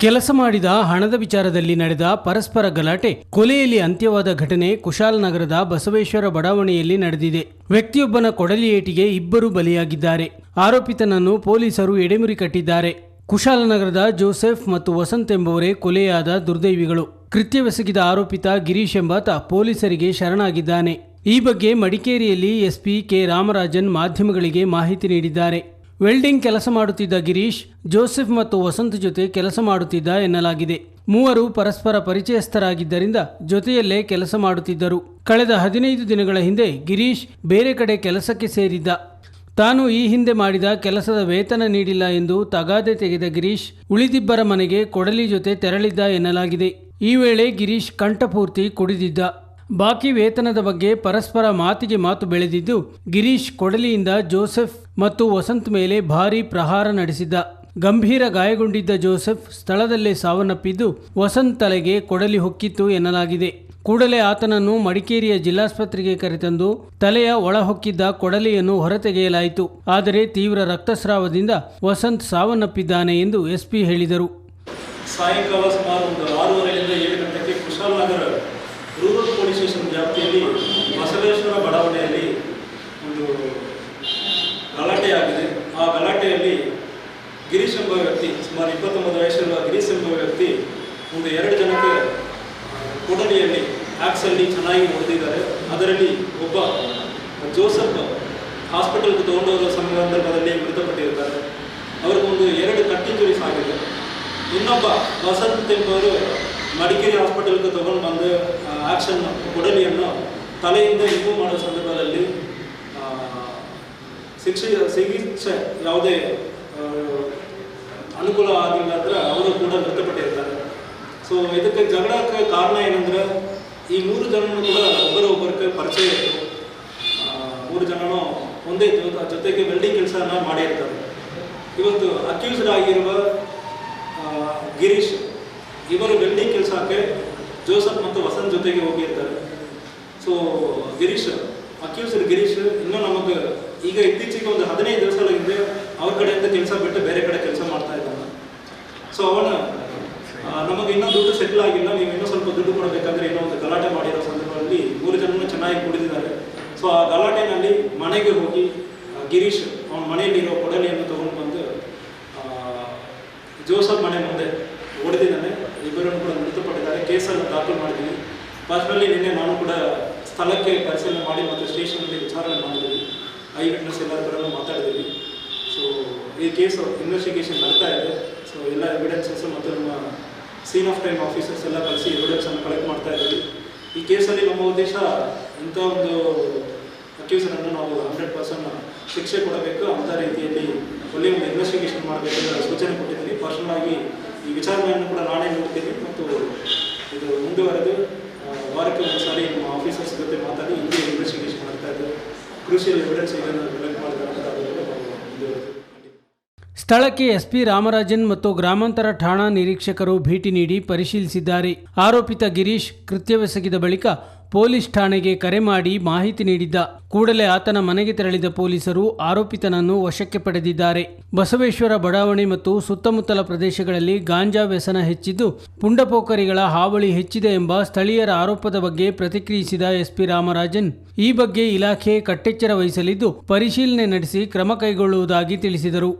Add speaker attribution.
Speaker 1: ಕೆಲಸ ಮಾಡಿದ ಹಣದ ವಿಚಾರದಲ್ಲಿ ನಡೆದ ಪರಸ್ಪರ ಗಲಾಟೆ ಕೊಲೆಯಲ್ಲಿ ಅಂತ್ಯವಾದ ಘಟನೆ ಕುಶಾಲನಗರದ ಬಸವೇಶ್ವರ ಬಡಾವಣೆಯಲ್ಲಿ ನಡೆದಿದೆ. ವ್ಯಕ್ತಿಯೊಬ್ಬನ ಕೊಡಲಿ ಏಟಿಗೆ ಇಬ್ಬರು ಬಲಿಯಾಗಿದ್ದಾರೆ. ಆರೋಪಿತನನ್ನು ಪೊಲೀಸರು ಎಡೆಮುರಿ ಕಟ್ಟಿದ್ದಾರೆ. ಕುಶಾಲನಗರದ ಜೋಸೆಫ್ ಮತ್ತು ವಸಂತ್ ಎಂಬುವರೇ ಕೊಲೆಯಾದ ದುರ್ದೈವಿಗಳು. ಕೃತ್ಯವೆಸಗಿದ ಆರೋಪಿತ ಗಿರೀಶ್ ಎಂಬಾತ ಪೊಲೀಸರಿಗೆ ಶರಣಾಗಿದ್ದಾನೆ. ಈ ಬಗ್ಗೆ ಮಡಿಕೇರಿಯಲ್ಲಿ ಎಸ್ಪಿ ಕೆ ರಾಮರಾಜನ್ ಮಾಧ್ಯಮಗಳಿಗೆ ಮಾಹಿತಿ ನೀಡಿದ್ದಾರೆ. ವೆಲ್ಡಿಂಗ್ ಕೆಲಸ ಮಾಡುತ್ತಿದ್ದ ಗಿರೀಶ್ ಜೋಸೆಫ್ ಮತ್ತು ವಸಂತ್ ಜೊತೆ ಕೆಲಸ ಮಾಡುತ್ತಿದ್ದ ಎನ್ನಲಾಗಿದೆ. ಮೂವರು ಪರಸ್ಪರ ಪರಿಚಯಸ್ಥರಾಗಿದ್ದರಿಂದ ಜೊತೆಯಲ್ಲೇ ಕೆಲಸ ಮಾಡುತ್ತಿದ್ದರು. ಕಳೆದ 15 ದಿನಗಳ ಹಿಂದೆ ಗಿರೀಶ್ ಬೇರೆ ಕಡೆ ಕೆಲಸಕ್ಕೆ ಸೇರಿದ್ದ. ತಾನು ಈ ಹಿಂದೆ ಮಾಡಿದ ಕೆಲಸದ ವೇತನ ನೀಡಿಲ್ಲ ಎಂದು ತಗಾದೆ ತೆಗೆದ ಗಿರೀಶ್ ಉಳಿದಿಬ್ಬರ ಮನೆಗೆ ಕೊಡಲಿ ಜೊತೆ ತೆರಳಿದ್ದ ಎನ್ನಲಾಗಿದೆ. ಈ ವೇಳೆ ಗಿರೀಶ್ ಕಂಠಪೂರ್ತಿ ಕುಡಿದಿದ್ದ. ಬಾಕಿ ವೇತನದ ಬಗ್ಗೆ ಪರಸ್ಪರ ಮಾತಿಗೆ ಮಾತು ಬೆಳೆದಿದ್ದು, ಗಿರೀಶ್ ಕೊಡಲಿಯಿಂದ ಜೋಸೆಫ್ ಮತ್ತು ವಸಂತ್ ಮೇಲೆ ಭಾರೀ ಪ್ರಹಾರ ನಡೆಸಿದ್ದ. ಗಂಭೀರ ಗಾಯಗೊಂಡಿದ್ದ ಜೋಸೆಫ್ ಸ್ಥಳದಲ್ಲೇ ಸಾವನ್ನಪ್ಪಿದ್ದು, ವಸಂತ್ ತಲೆಗೆ ಕೊಡಲಿ ಹೊಕ್ಕಿತ್ತು ಎನ್ನಲಾಗಿದೆ. ಕೂಡಲೇ ಆತನನ್ನು ಮಡಿಕೇರಿಯ ಜಿಲ್ಲಾಸ್ಪತ್ರೆಗೆ ಕರೆತಂದು ತಲೆಯ ಒಳ ಹೊಕ್ಕಿದ್ದ ಕೊಡಲಿಯನ್ನು ಹೊರತೆಗೆಯಲಾಯಿತು. ಆದರೆ ತೀವ್ರ ರಕ್ತಸ್ರಾವದಿಂದ ವಸಂತ್ ಸಾವನ್ನಪ್ಪಿದ್ದಾನೆ ಎಂದು ಎಸ್ಪಿ ಹೇಳಿದರು.
Speaker 2: ಸಾಯಂಕಾಲ ಸುಮಾರು 6:30ರಿಂದ 7 ಗಂಟೆಗೆ ಕುಶಾಲನಗರ ರೂರಲ್ ಪೊಲೀಸ್ ಸ್ಟೇಷನ್ ವ್ಯಾಪ್ತಿಯಲ್ಲಿ ಬಸವೇಶ್ವರ ಬಡಾವಣೆಯಲ್ಲಿ ಒಂದು ಗಲಾಟೆಯಾಗಿದೆ. ಆ ಗಲಾಟೆಯಲ್ಲಿ ಗಿರೀಶ್ ಎಂಬ ವ್ಯಕ್ತಿ, ಸುಮಾರು 29 ವಯಸ್ಸಿರುವ ಗಿರೀಶ್ ಎಂಬ ವ್ಯಕ್ತಿ ಒಂದು 2 ಜನಕ್ಕೆ ಕೊಡಲಿಯಲ್ಲಿ ಆಕ್ಸಲ್ಲಿ ಚೆನ್ನಾಗಿ ಹೊಡೆದಿದ್ದಾರೆ. ಅದರಲ್ಲಿ ಒಬ್ಬ ಜೋಸೆಫ್ ಹಾಸ್ಪಿಟಲ್ಗೆ ತಗೊಂಡೋಗುವ ಸಂದರ್ಭದಲ್ಲಿ ಮೃತಪಟ್ಟಿರುತ್ತಾರೆ. ಅವ್ರಿಗೊಂದು 2 ಕಟ್ ಇಂಜುರೀಸ್ ಆಗಿದೆ. ಇನ್ನೊಬ್ಬ ವಸಂತ್ ಎಂಬವರು ಮಡಿಕೇರಿ ಹಾಸ್ಪಿಟಲ್ಗೆ ತಗೊಂಡು ಬಂದು ಆಕ್ಷನ್ ಕೊಡಲಿಯನ್ನು ತಲೆಯಿಂದ ರಿಮೂವ್ ಮಾಡೋ ಸಂದರ್ಭದಲ್ಲಿ ಚಿಕಿತ್ಸೆ ಯಾವುದೇ ಅನುಕೂಲ ಆಗಿಲ್ಲ ಅಂದರೆ ಅವರು ಕೂಡ ಮೃತಪಟ್ಟಿರ್ತಾರೆ. ಸೊ ಇದಕ್ಕೆ ಜಗಳಕ್ಕೆ ಕಾರಣ ಏನಂದರೆ, ಈ 3 ಜನನೂ ಕೂಡ ಒಬ್ಬರೊಬ್ಬರಿಗೆ ಪರಿಚಯ ಇತ್ತು. 3 ಜನನೂ ಒಂದೇ ಜೊತೆಗೆ ವೆಲ್ಡಿಂಗ್ ಕೆಲಸನ ಮಾಡಿರ್ತಾರೆ. ಇವತ್ತು ಅಕ್ಯೂಸ್ಡ್ ಆಗಿರುವ ಗಿರೀಶ್ ಇವರು ವೆಲ್ಡಿಂಗ್ ಕೆಲಸಕ್ಕೆ ಜೋಸೆಫ್ ಮತ್ತು ವಸಂತ್ ಜೊತೆಗೆ ಹೋಗಿರ್ತಾರೆ. ಸೊ ಅಕ್ಯೂಸ್ಡ್ ಗಿರೀಶ್ ಇನ್ನೂ ನಮಗೆ ಈಗ ಇತ್ತೀಚೆಗೆ ಒಂದು 15 ದಿವಸಗಳ ಹಿಂದೆ ಅವ್ರ ಕಡೆಯಿಂದ ಕೆಲಸ ಬಿಟ್ಟು ಬೇರೆ ಕಡೆ ಕೆಲಸ ಮಾಡ್ತಾ ಇದ್ದಾನೆ. ಸೊ ಅವನು ನಮಗೆ ಇನ್ನೂ ದುಡ್ಡು ಸೆಟ್ಲ್ ಆಗಿಲ್ಲ, ನೀವು ಇನ್ನೂ ಸ್ವಲ್ಪ ದುಡ್ಡು ಕೊಡಬೇಕಂದ್ರೆ ಇನ್ನೂ ಒಂದು ಗಲಾಟೆ ಮಾಡಿರೋ ಸಂದರ್ಭದಲ್ಲಿ 3 ಜನನೂ ಚೆನ್ನಾಗಿ ಕುಡಿದಿದ್ದಾರೆ. ಸೊ ಆ ಗಲಾಟೆನಲ್ಲಿ ಮನೆಗೆ ಹೋಗಿ ಗಿರೀಶ್ ಅವನ ಮನೆಯಲ್ಲಿರೋ ಕೊಡಲಿಯನ್ನು ತಗೊಂಡು ಬಂದು ಜೋಸೆಫ್ ಮನೆ ಮುಂದೆ ಹೊಡೆದಿದ್ದಾನೆ. ಇಬ್ಬರನ್ನು ಕೂಡ ಮೃತಪಟ್ಟಿದ್ದಾರೆ. ಕೇಸನ್ನು ದಾಖಲು ಮಾಡಿದ್ದೀವಿ. ಫಸ್ಟ್ನಲ್ಲಿ ನಿನ್ನೆ ನಾನು ಕೂಡ ಸ್ಥಳಕ್ಕೆ ಪರಿಶೀಲನೆ ಮಾಡಿ ಮತ್ತು ಸ್ಟೇಷನಲ್ಲಿ ವಿಚಾರಣೆ ಮಾಡಿದ್ದೀವಿ. ಐ ವಿಟ್ನೆಸ್ ಎಲ್ಲರ ಕಡೆಯೂ ಮಾತಾಡಿದ್ದೀವಿ. ಸೊ ಈ ಕೇಸು ಇನ್ವೆಸ್ಟಿಗೇಷನ್ ನಡ್ತಾ ಇದೆ. ಸೊ ಎಲ್ಲ ಎವಿಡೆನ್ಸಸ್ ಮತ್ತು ನಮ್ಮ ಸೀನ್ ಆಫ್ ಟೈಮ್ ಆಫೀಸರ್ಸ್ ಎಲ್ಲ ಕಳಿಸಿ ಎವಿಡೆನ್ಸನ್ನು ಕಲೆಕ್ಟ್ ಮಾಡ್ತಾ ಇದ್ದೀವಿ. ಈ ಕೇಸಲ್ಲಿ ನಮ್ಮ ಉದ್ದೇಶ ಇಂಥ ಒಂದು ಅಕ್ಯೂಸರನ್ನು ನಾವು 100% ಶಿಕ್ಷೆ ಕೊಡಬೇಕು, ಅಂಥ ರೀತಿಯಲ್ಲಿ ಒಳ್ಳೆಯ ಒಂದು ಇನ್ವೆಸ್ಟಿಗೇಷನ್ ಮಾಡಬೇಕು ಅಂತ ಸೂಚನೆ ಕೊಟ್ಟಿದ್ದೀನಿ. ಪರ್ಸನಲ್ ಆಗಿ ಈ ವಿಚಾರಣೆಯನ್ನು ಕೂಡ ನಾನೇ ನೋಡ್ತೀನಿ ಮತ್ತು ಇದು ಮುಂದುವರೆದು ವಾರಕ್ಕೆ ಒಂದು ಸಾರಿ ನಮ್ಮ ಆಫೀಸರ್ಸ್ ಜೊತೆ ಮಾತಾಡಿ ಹಿಂದೆ ಇನ್ವೆಸ್ಟಿಗೇಷನ್ ಮಾಡ್ತಾ ಇದ್ದಾರೆ. ಕ್ರೂಷಿಯಲ್ ಎವಿಡೆನ್ಸ್ ಇದನ್ನು ಕಲೆಕ್ಟ್ ಮಾಡ್ತಾರೆ ಅಂತ ಮುಂದುವರೆದು.
Speaker 1: ಸ್ಥಳಕ್ಕೆ ಎಸ್ಪಿ ರಾಮರಾಜನ್ ಮತ್ತು ಗ್ರಾಮಾಂತರ ಠಾಣಾ ನಿರೀಕ್ಷಕರು ಭೇಟಿ ನೀಡಿ ಪರಿಶೀಲಿಸಿದ್ದಾರೆ. ಆರೋಪಿತ ಗಿರೀಶ್ ಕೃತ್ಯವೆಸಗಿದ ಬಳಿಕ ಪೊಲೀಸ್ ಠಾಣೆಗೆ ಕರೆ ಮಾಡಿ ಮಾಹಿತಿ ನೀಡಿದ್ದ. ಕೂಡಲೇ ಆತನ ಮನೆಗೆ ತೆರಳಿದ ಪೊಲೀಸರು ಆರೋಪಿತನನ್ನು ವಶಕ್ಕೆ ಪಡೆದಿದ್ದಾರೆ. ಬಸವೇಶ್ವರ ಬಡಾವಣೆ ಮತ್ತು ಸುತ್ತಮುತ್ತಲ ಪ್ರದೇಶಗಳಲ್ಲಿ ಗಾಂಜಾ ವ್ಯಸನ ಹೆಚ್ಚಿದ್ದು, ಪುಂಡಪೋಖರಿಗಳ ಹಾವಳಿ ಹೆಚ್ಚಿದೆ ಎಂಬ ಸ್ಥಳೀಯರ ಆರೋಪದ ಬಗ್ಗೆ ಪ್ರತಿಕ್ರಿಯಿಸಿದ ಎಸ್ಪಿ ರಾಮರಾಜನ್, ಈ ಬಗ್ಗೆ ಇಲಾಖೆ ಕಟ್ಟೆಚ್ಚರ ವಹಿಸಲಿದ್ದು ಪರಿಶೀಲನೆ ನಡೆಸಿ ಕ್ರಮ ಕೈಗೊಳ್ಳುವುದಾಗಿ ತಿಳಿಸಿದರು.